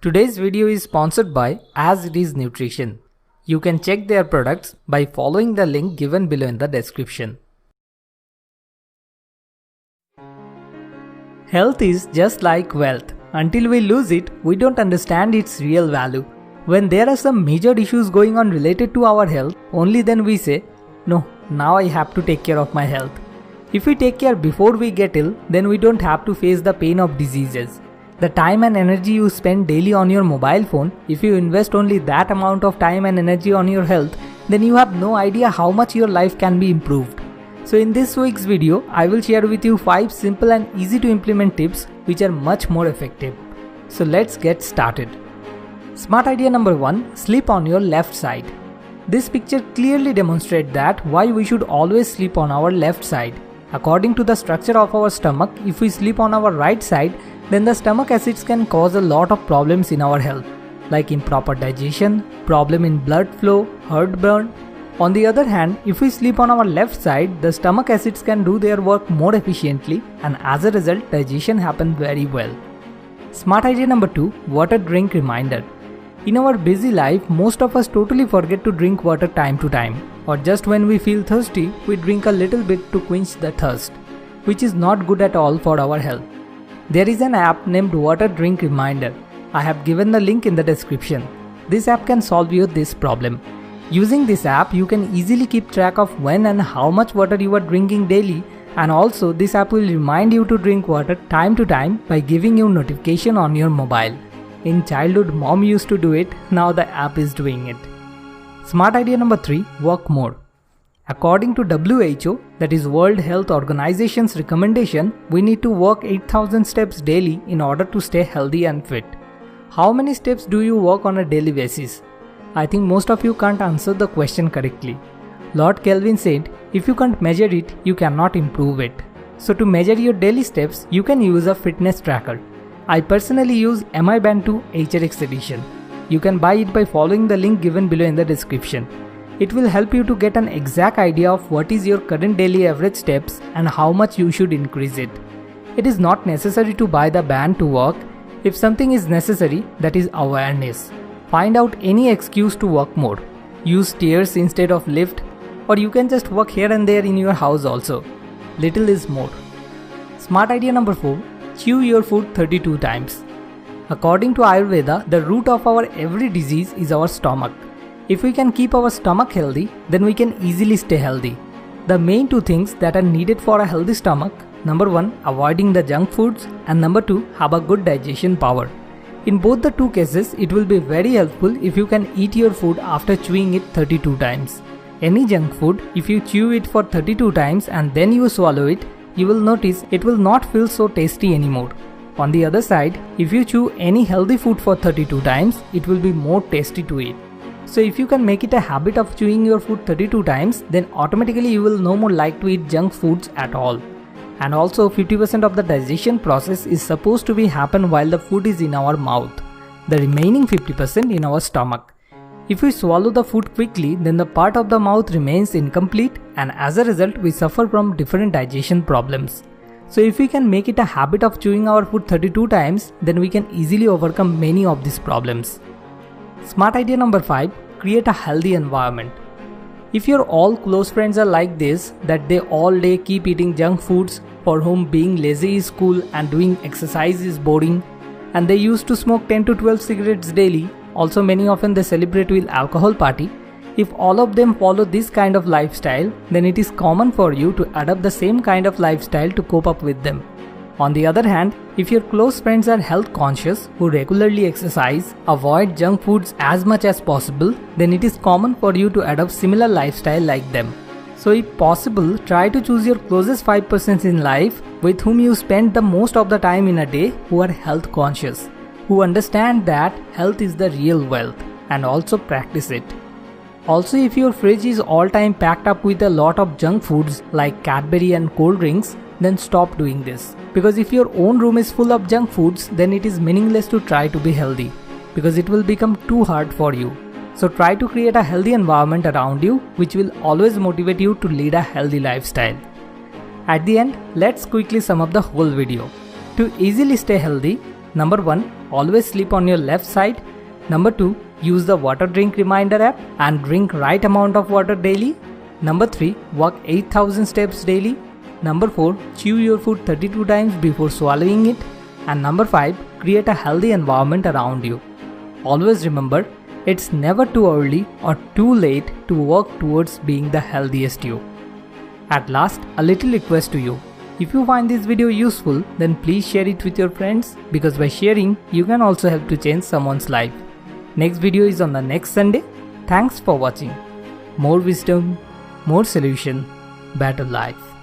Today's video is sponsored by As It Is Nutrition. You can check their products by following the link given below in the description. Health is just like wealth. Until we lose it, we don't understand its real value. When there are some major issues going on related to our health, only then we say, no, now I have to take care of my health. If we take care before we get ill, then we don't have to face the pain of diseases. The time and energy you spend daily on your mobile phone, if you invest only that amount of time and energy on your health, then you have no idea how much your life can be improved. So in this week's video, I will share with you 5 simple and easy to implement tips which are much more effective. So let's get started. Smart idea number 1, sleep on your left side. This picture clearly demonstrates that why we should always sleep on our left side. According to the structure of our stomach, if we sleep on our right side, then the stomach acids can cause a lot of problems in our health, like improper digestion, problem in blood flow, heartburn. On the other hand, if we sleep on our left side, the stomach acids can do their work more efficiently, and as a result, digestion happens very well. Smart idea number 2, water drink reminder. In our busy life, most of us totally forget to drink water time to time, or just when we feel thirsty, we drink a little bit to quench the thirst, which is not good at all for our health. There is an app named Water Drink Reminder. I have given the link in the description. This app can solve you this problem. Using this app, you can easily keep track of when and how much water you are drinking daily, and also this app will remind you to drink water time to time by giving you notification on your mobile. In childhood, mom used to do it, now the app is doing it. Smart idea number 3, work more. According to WHO, that is World Health Organization's recommendation, we need to walk 8,000 steps daily in order to stay healthy and fit. How many steps do you walk on a daily basis? I think most of you can't answer the question correctly. Lord Kelvin said, if you can't measure it, you cannot improve it. So to measure your daily steps, you can use a fitness tracker. I personally use MI Band 2 HRX edition. You can buy it by following the link given below in the description. It will help you to get an exact idea of what is your current daily average steps and how much you should increase it. It is not necessary to buy the band to walk. If something is necessary, that is awareness. Find out any excuse to walk more. Use stairs instead of lift, or you can just walk here and there in your house also. Little is more. Smart idea number 4, chew your food 32 times. According to Ayurveda, the root of our every disease is our stomach. If we can keep our stomach healthy, then we can easily stay healthy. The main 2 things that are needed for a healthy stomach, number 1, avoiding the junk foods, and number 2, have a good digestion power. In both the 2 cases, it will be very helpful if you can eat your food after chewing it 32 times. Any junk food, if you chew it for 32 times and then you swallow it, you will notice it will not feel so tasty anymore. On the other side, if you chew any healthy food for 32 times, it will be more tasty to eat. So if you can make it a habit of chewing your food 32 times, then automatically you will no more like to eat junk foods at all. And also 50% of the digestion process is supposed to be happen while the food is in our mouth. The remaining 50% in our stomach. If we swallow the food quickly, then the part of the mouth remains incomplete, and as a result we suffer from different digestion problems. So if we can make it a habit of chewing our food 32 times, then we can easily overcome many of these problems. Smart idea number 5, create a healthy environment. If your all close friends are like this, that they all day keep eating junk foods, for whom being lazy is cool and doing exercise is boring, and they used to smoke 10 to 12 cigarettes daily, also many often they celebrate with alcohol party, if all of them follow this kind of lifestyle, then it is common for you to adopt the same kind of lifestyle to cope up with them. On the other hand, if your close friends are health conscious, who regularly exercise, avoid junk foods as much as possible, then it is common for you to adopt similar lifestyle like them. So if possible, try to choose your closest 5% in life with whom you spend the most of the time in a day who are health conscious, who understand that health is the real wealth, and also practice it. Also, if your fridge is all time packed up with a lot of junk foods like Cadbury and cold drinks, then stop doing this. Because if your own room is full of junk foods, then it is meaningless to try to be healthy, because it will become too hard for you. So try to create a healthy environment around you, which will always motivate you to lead a healthy lifestyle. At the end, let's quickly sum up the whole video. To easily stay healthy, Number 1. Always sleep on your left side. Number 2. Use the water drink reminder app and drink right amount of water daily. Number 3. Walk 8000 steps daily. Number 4. Chew your food 32 times before swallowing it. And number 5. Create a healthy environment around you. Always remember, it's never too early or too late to work towards being the healthiest you. At last, a little request to you. If you find this video useful, then please share it with your friends, because by sharing, you can also help to change someone's life. Next video is on the next Sunday. Thanks for watching. More wisdom, more solution, better life.